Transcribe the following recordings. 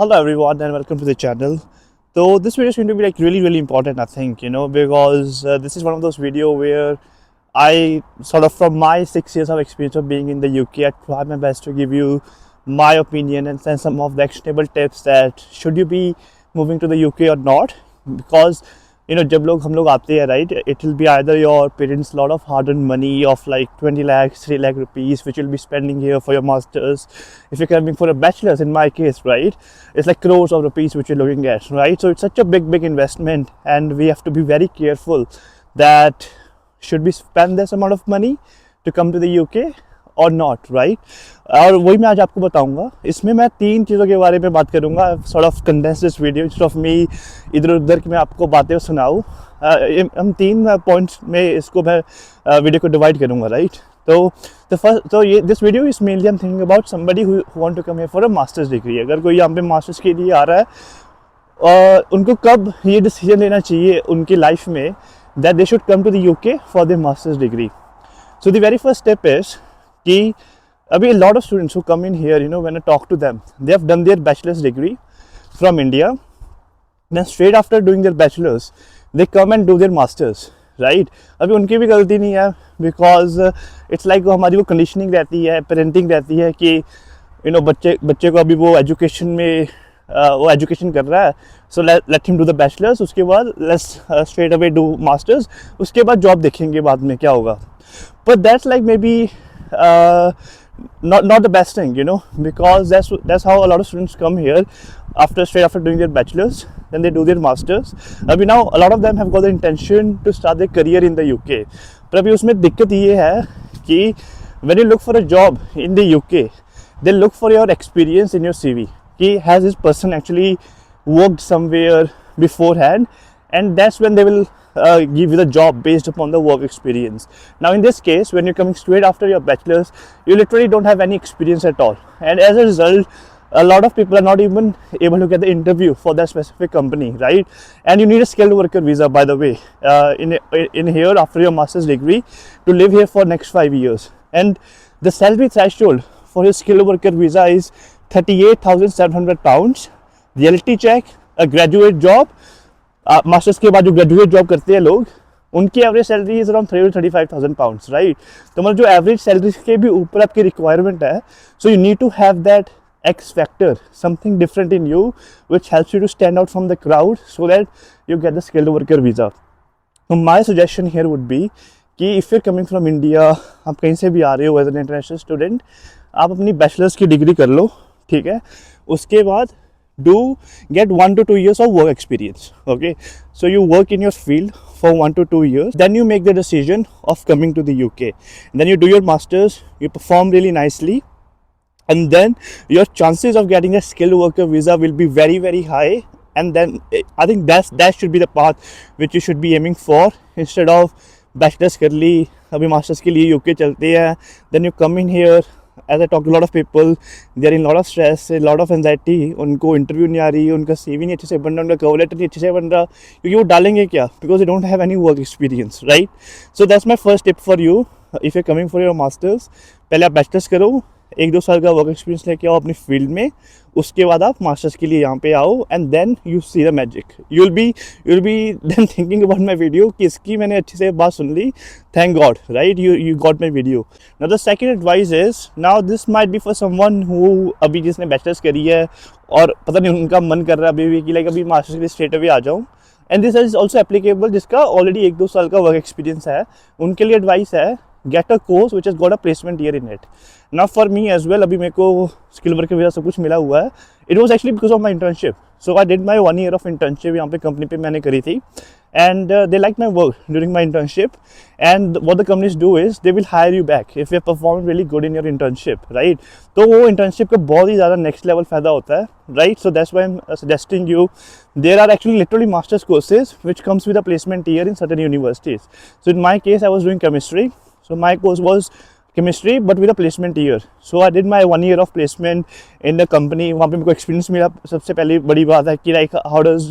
Hello everyone and welcome to the channel. So this video is going to be like really important, I think, because this is one of those video where I sort of, from my 6 years of experience of being in the UK, I try my best to give you my opinion and send some of the actionable tips that should you be moving to the UK or not, because जब लोग हम लोग आते हैं, right, it will be either your parents lot of hard earned money of like 20 lakhs 3 lakh rupees which you'll be spending here for your masters. If you're coming for a bachelor's, in my case, right, it's like crores of rupees which you're looking at, right? So it's such a big investment and we have to be very careful that should we spend this amount of money to come to the UK और not, right. और वही मैं आज आपको बताऊंगा. इसमें मैं 3 चीज़ों के बारे में बात करूंगा. Sort of condense this video instead of me इधर उधर की मैं आपको बातें सुनाऊँ. हम 3 पॉइंट्स में इसको मैं वीडियो को डिवाइड करूंगा, राइट. तो ये this video is mainly I am thinking about somebody who want to come here for a masters degree. अगर कोई यहाँ पे मास्टर्स के लिए आ रहा है, उनको कब ये डिसीजन लेना चाहिए उनकी लाइफ में that they should come to the UK for the masters degree. So the very first step is कि अभी a lot of students who come in here, when I talk to them, they have done their bachelor's degree from India. Then straight after doing their bachelor's, they come and do their masters, right? अभी उनकी भी गलती नहीं है, because it's like हमारी वो conditioning रहती है, parenting रहती है कि बच्चे को अभी वो एजुकेशन में वो एजुकेशन कर रहा है, so let him do the bachelors, उसके बाद let's straight away do masters, उसके बाद जॉब देखेंगे बाद में क्या होगा. But that's like may be not the best thing, because that's how a lot of students come here straight after doing their bachelor's, then they do their masters. Abhi now a lot of them have got the intention to start their career in the UK, पर अभी उसमें दिक्कत ये है कि when you look for a job in the UK, they look for your experience in your CV. कि has this person actually worked somewhere beforehand, and that's when they will give you the job based upon the work experience. Now in this case, when you're coming straight after your bachelor's, you literally don't have any experience at all, and as a result a lot of people are not even able to get the interview for that specific company, right? And you need a skilled worker visa, by the way, in here after your master's degree to live here for next 5 years. And the salary threshold for your skilled worker visa is £38,700. reality check, a graduate job, masters के बाद जो graduate job करते हैं लोग, उनकी average salary is around 35,000 pounds, right. तो मतलब जो एवरेज सैलरी के भी ऊपर आपकी रिक्वायरमेंट है, so you need to have that X factor, something different in you which helps you to stand out from the crowd so that you get the skilled worker visa. तो my suggestion here would be कि if you are coming from India, आप कहीं से भी आ रहे हो as an international student, आप अपनी बैचलर्स की डिग्री कर लो, ठीक है. उसके बाद do get 1 to 2 years of work experience. Okay, so you work in your field for 1 to 2 years, then you make the decision of coming to the UK, then you do your masters, you perform really nicely, and then your chances of getting a skilled worker visa will be very high. And then I think that should be the path which you should be aiming for, instead of bachelor's कर ली, अभी masters के लिए UK चलते हैं, then you come in here. As I talk to a lot of people, they are in lot of stress, a lot of anxiety. उनको interview नहीं आ रही, उनका CV नहीं अच्छे से बन रहा, उनका कवर लेटर नहीं अच्छे से बन रहा, क्योंकि वो डालेंगे क्या, because they don't have any work experience, right. So that's my first tip for you. If you coming for your masters, पहले आप बैचलर्स करो, 1-2 साल का वर्क एक्सपीरियंस लेके आओ अपनी फील्ड में, उसके बाद आप मास्टर्स के लिए यहाँ पे आओ, and then you see the magic. You'll be then thinking about my video कि इसकी मैंने अच्छे से बात सुन ली, thank God, right, you got my video. Now the second advice is, now this might be for someone who अभी जिसने बैचलर्स करी है और पता नहीं उनका मन कर रहा है अभी भी कि लाइक अभी मास्टर्स के लिए स्ट्रेट अवे आ जाऊँ, and this is also applicable जिसका ऑलरेडी 1-2 साल का वर्क एक्सपीरियंस है, उनके लिए एडवाइस है, get a course which has got a placement year in it. Now for me as well, अभी मेरे को स्किल वर्कर वीज़ा सब कुछ मिला हुआ है. It was actually because of my internship. So I did my 1 year of internship यहाँ पे कंपनी पे मैंने करी थी, and they liked my work during my internship. And what the companies do is they will hire you back if you perform really good in your internship, right? तो वो internship का बहुत ही ज़्यादा next level फ़ायदा होता है, right? So that's why I'm suggesting you. There are actually literally master's courses which comes with a placement year in certain universities. So in my case, I was doing chemistry. So my course was chemistry but with a placement year. So I did my 1 year of placement in the company. वहाँ पे मेरे को experience मिला. सबसे पहली बड़ी बात है कि like how does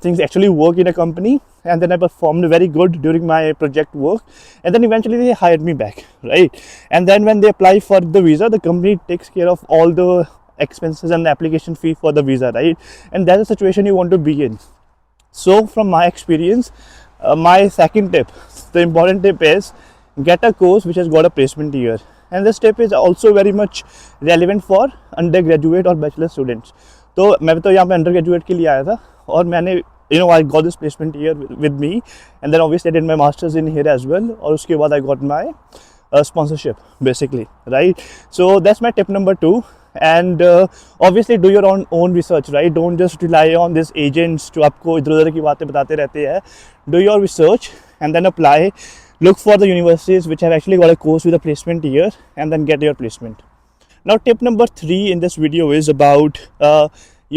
things actually work in a company, and then I performed very good during my project work, and then eventually they hired me back, right? And then when they apply for the visa, the company takes care of all the expenses and the application fee for the visa, right? And that's the situation you want to be in. So from my experience, my second tip, the important tip is get a course which has got a placement year. And this tip is also very much relevant for undergraduate और bachelor students. तो मैं तो यहाँ पे undergraduate के लिए आया था और मैंने I got this placement year with me, and then obviously I did my masters in here as well, और उसके बाद I got my sponsorship basically, right? So that's my tip number 2. And obviously do your own research, right? Don't just rely on these agents जो आपको इधर-उधर की बातें बताते रहते हैं. Do your research and then apply. Look for the universities which have actually got a course with a placement year, and then get your placement. Now tip number 3 in this video is about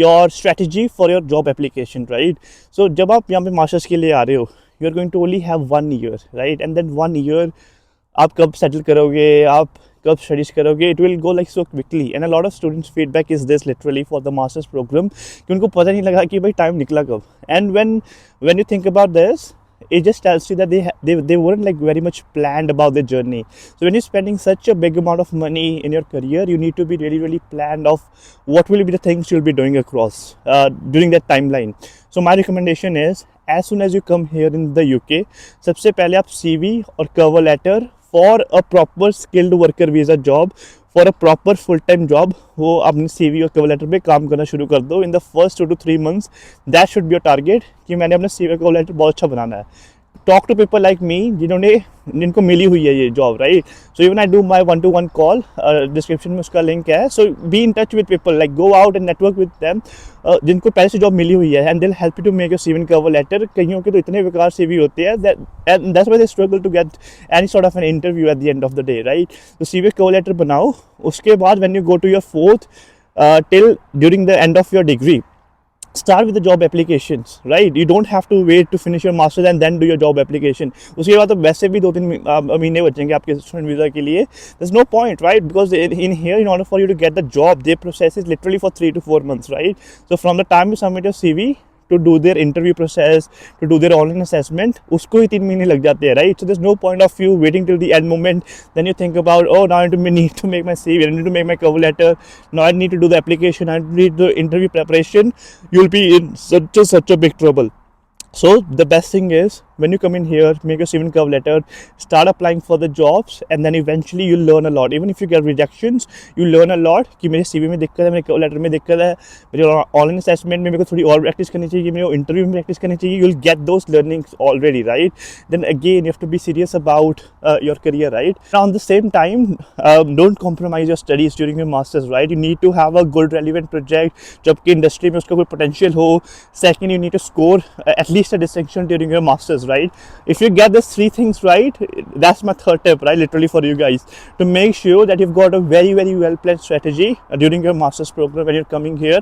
your strategy for your job application, right? So जब आप यहाँ पे masters के लिए आ रहे हो, you are going to only have 1 year, right? And then 1 year आप कब सेटल करोगे, आप कब स्टडीज करोगे, it will go like so quickly. And a lot of students feedback is this literally for the masters program कि उनको पता नहीं लगा कि भाई टाइम निकला कब. And when you think about this, it just tells you that they weren't like very much planned about their journey. So when you're spending such a big amount of money in your career, you need to be really planned of what will be the things you'll be doing across during that timeline. So my recommendation is, as soon as you come here in the UK, सबसे पहले आप CV और cover letter for a proper skilled worker visa job, for a proper full time job, वो अपने CV और cover letter पे काम करना शुरू कर दो. In the first 2 to 3 months, that should be your target कि मैंने अपना CV और cover letter बहुत अच्छा बनाना है. Talk to people like me जिनको मिली हुई है ये job, right? So even I do my 1-to-1 call, description में उसका लिंक है. So be in touch with people, like go out and network with them जिनको पहले से जॉब मिली हुई है, and they will help you to make your CV and cover letter. कईयों के तो इतने बेकार CV होते हैं and that's why they struggle to get any sort of an interview at the end of the day, right? तो CV cover letter बनाओ. उसके बाद when you go to your 4th till during the end of your degree, start with the job applications, right? You don't have to wait to finish your master's and then do your job application. उसके बाद तो वैसे भी 2-3 महीने बचेंगे आपके student visa के लिए. There's no point, right? Because in here, in order for you to get the job, their process is literally for 3 to 4 months, right? So from the time you submit your CV to do their interview process, to do their online assessment, उसको ही 3 महीने लग जाते हैं, right? So there's no point of you waiting till the end moment. Then you think about, oh, now I need to make my CV, I need to make my cover letter, now I need to do the application, I need the interview preparation. You'll be in such a big trouble. So the best thing is, when you come in here, make your CV and cover letter, start applying for the jobs, and then eventually you'll learn a lot. Even if you get rejections, you learn a lot कि मेरे CV में दिक्कत है, मेरे cover letter में दिक्कत है, मेरे online assessment में मेरे को थोड़ी और practice करनी चाहिए, मेरे interview में practice करनी चाहिए. You'll get those learnings already, right? Then again, you have to be serious about your career, right? Now, on the same time, don't compromise your studies during your masters, right? You need to have a good relevant project जब कि industry में उसका कोई potential हो. Second, you need to score at least a distinction during your masters, right? If you get these 3 things right, that's my 3rd tip, right? Literally for you guys, to make sure that you've got a very well planned strategy during your masters program when you're coming here,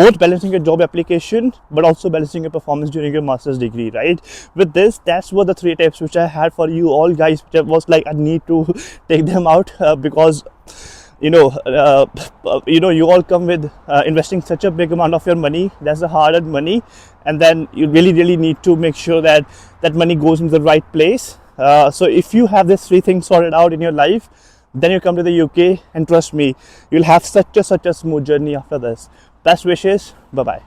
both balancing your job application but also balancing your performance during your master's degree, right? With this, that's what the 3 tips which I had for you all guys, which I was like, I need to take them out because you all come with investing such a big amount of your money. That's the hard-earned money, and then you really need to make sure that that money goes into the right place. So if you have these 3 things sorted out in your life, then you come to the UK, and trust me, you'll have such a smooth journey after this. Best wishes. Bye bye.